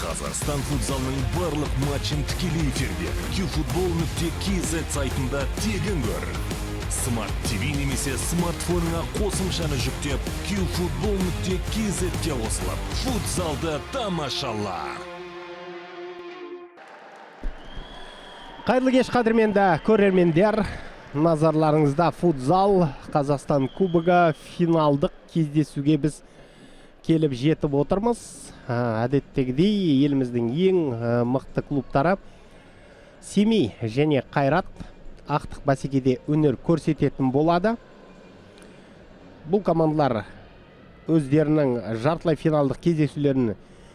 Қазақстан футзалының барлық матчын тікелей эфирде qfutbol.kz сайтында тегін көр. Smart TV немесе смартфоныңа қосымшаны жүктеп, qfutbol.kz-ке қосылып, футзалды тамашала. Қайырлы кеш қадірменді көрермендер, назарларыңызда футзал Қазақстан кубогы финалдық кездесуге біз келіп жетіп отырмыз. Әдеттегідей еліміздің ең мықты клубтары Семей және Қайрат ақтық бәсекеде өнер көрсететін болады. Бұл командалар өздерінің жартылай финалдық кездесулерін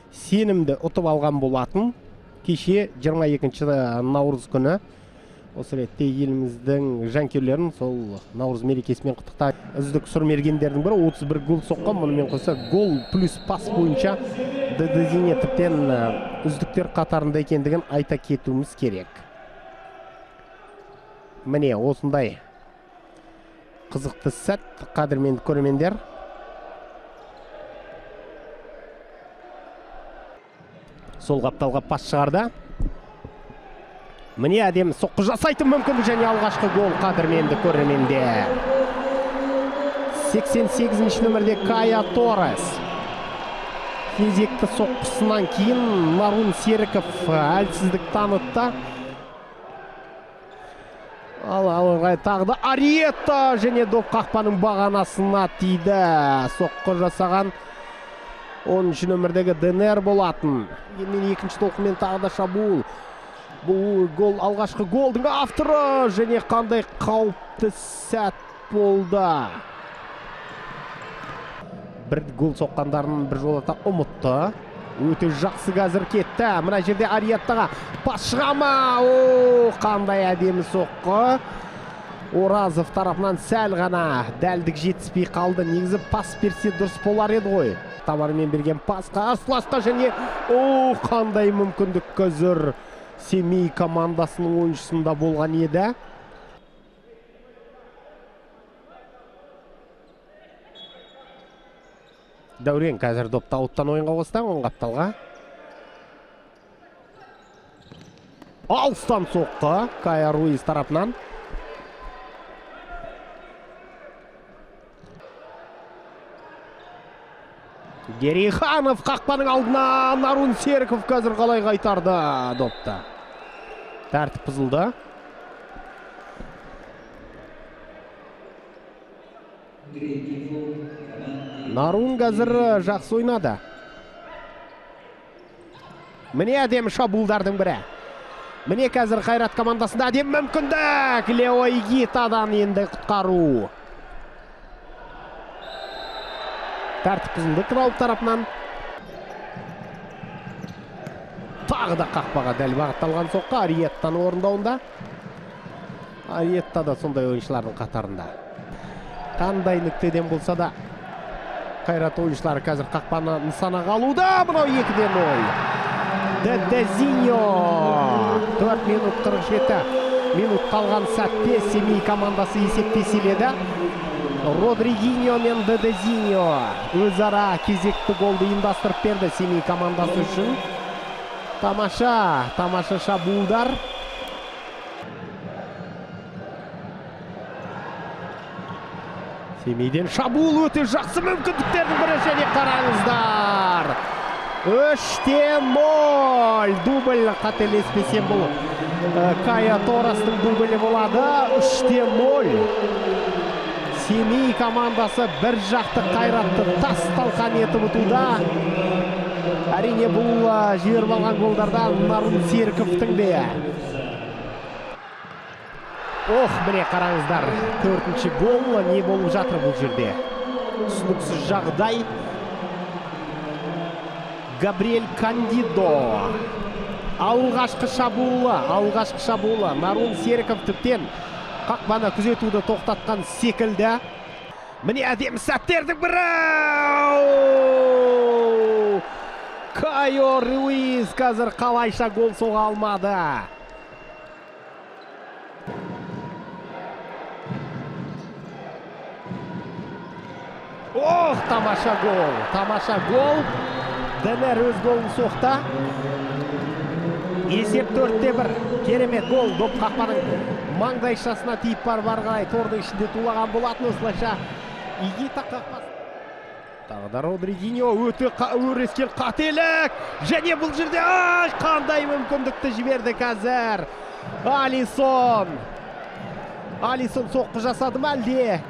сенімді ұтып алған болатын. Кеше 22 наурыз күні осы ретте еліміздің жанкүйерлерін сол наурыз мерекесімен құттықтап, үздік сұрмергендердің бірі 31 гол соққан. Мұнымен қоса гол плюс пас бойынша ДДЗине тіптен үздіктер қатарында екендігін айта кетуіміз керек. Міне осындай қызықты сәт, қадірменді көрермендер. Сол қапталға пас шығарды. Міне әдемі соққы жасайтын мүмкіндік және алғашқы гол, қадірменді көрермендер. 88 нөмірде Кая Торрес. Кезекті соққысынан кейін Нарун Серіков әлсіздік танытты. Алға тағды Ариетта және доп қақпаның бағанасына тиді. Соққы жасаған 13 нөмірдегі Денер болатын. Мен екінші толқымен тағда шабуыл. Бұл гол алғашқы голдың авторы және қандай қауіпті сәт болды. Бір гол соққандарын бір жолата ұмытты. Өте жақсы қазір кетті. Мына жерде Ариеттаға пас шығама. Қандай әдемі соққы. Оразов тарапынан сәл ғана дәлдік жетіспей қалды. Негізі пас берсе дұрыс болар еді ғой. Тамармен берген пасқа Асласқа және қандай мүмкіндік қазір Семей командасының ойыншысында болған еді. Дәурен қазір допты ауттан ойынға қосты, оң қапталға. Алыстан соққы Кая Руиз тарапынан. Гериханов қақпаның алдына, Нарун Серіков қазір қалай қайтарды допты. Тәртіп бұзылды. Нарун қазір жақсы ойнады. Міне әдемі шабуылдардың бірі. Міне қазір Қайрат командасында әдемі мүмкіндік. Лео Игитадан енді құтқару. Тәртіп бұзылды Крауп тарапынан. Тағы да қақпаға дәл бағытталған соққы Ариеттаны орындауында. Ариетта да сондай ойыншылардың қатарында. Қандай нүктеден болса да Қайрат ойыншылары қазір қақпаны нысанаға алуда. Мынау 2-0. Дэдезиньо 4 минут 47 минут қалған сәтте Семей командасы есепте селеді. Родригиньо мен Дэдезиньо өзара кезекті голды ұйымдастырып берді Семей командасы үшін. Тамаша шабуылдар. Семейден шабуыл өте жақсы мүмкіндіктердің бірі және қараңыздар. 3-0. Дубль қателеспесем бұл Кая Торрестің дублі болады. 3-0. Семей командасы бір жақты Қайратты тас талқан етіп ұтуда. Әрине бұл жіберіп алған голдардан Нарун Серіковтің де. Міне қараңыздар, 4-ші гол не болып жатыр бұл жерде. Түсініксіз жағдай. Габриэль Кандидо. Алғашқы шабуылы. Нарун Серіков тіптен қақпаны күзетуді тоқтатқан секілді. Міне әдемі сәттердің бірі. Кая Руиз қазір қалайша гол соға алмады. Тамаша гол. Денер өз голын соқты. Есеп 4-1. Керемет гол. Доп қақпаның маңдайшасына тиіп барғай тордың ішінде тулаған болатын. Осылайша Игита қақпасы. Тағы да Родригиньо өте өрескел қателік. Және бұл жерде қандай мүмкіндікті жіберді қазір. Алисон соққы жасады ма әлде?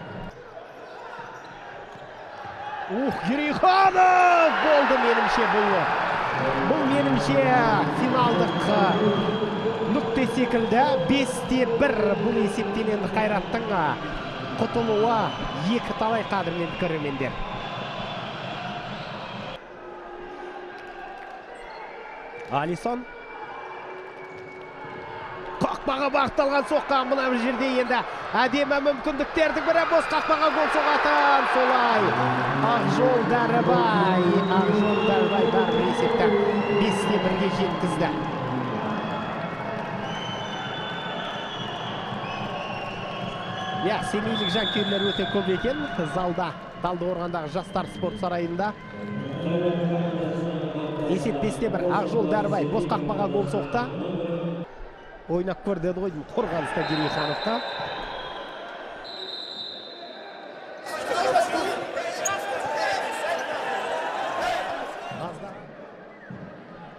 Ерейханов болды менімше бұл менімше финалдық нүкте секілді. 5-1 бұл есептен енді Қайраттың құтылуы екі талай қадірмен көрермендер. Алисон қақпаға бағытталған соққан мына бір жерде енді әдемі мүмкіндіктердің бірі бос қақпаға гол соғатын. Солай Ақжол Дәрібай бар есепті 5-1-ге жеткізді. Семейлік жанкүйерлер өте көп екен. Залда Талдықорғандағы жастар спорт сарайында. Есеп 5-1. Ақжол Дәрібай бос қақпаға гол соқты. Ойнап көр деді ғой қорғаныста Ерейхановқа.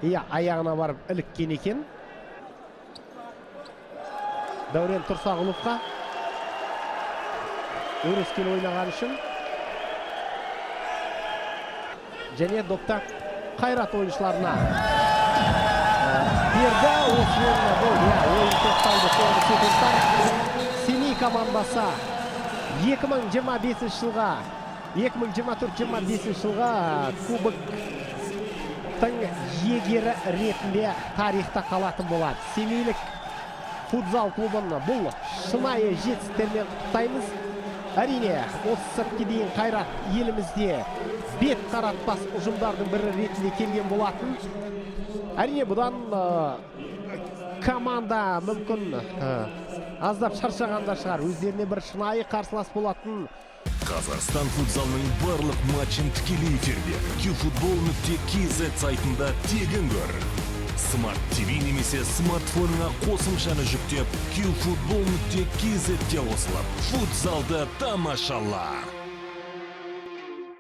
Аяғына барып іліккен екен. Дәурен Тұрсағұловқа өрескел ойнаған үшін. Және допта Қайрат ойыншыларына берді. Ойын тоқталды соңғы секундтар. Семей командасы 2025 жылға 2024-25 жылға кубоктың иегері ретінде тарихта қалатын болады. Семейлік футзал клубын бұл шынайы жетістіктермен құттықтаймыз. Әрине, осы сәтке дейін Қайрат елімізде бет қаратпас ұжымдардың бірі ретінде келген болатын. Әрине, бұдан команда мүмкін аздап шаршағанда шығар. Өздеріне бір шынайы қарсылас болатын. Қазақстан футзалының барлық матчын тікелей эфирде qfutbol.kz сайтында тегін көр. Smart TV немесе смартфоныңа қосымшаны жүктеп qfutbol.kz-те қосылып, футзалды тамашала.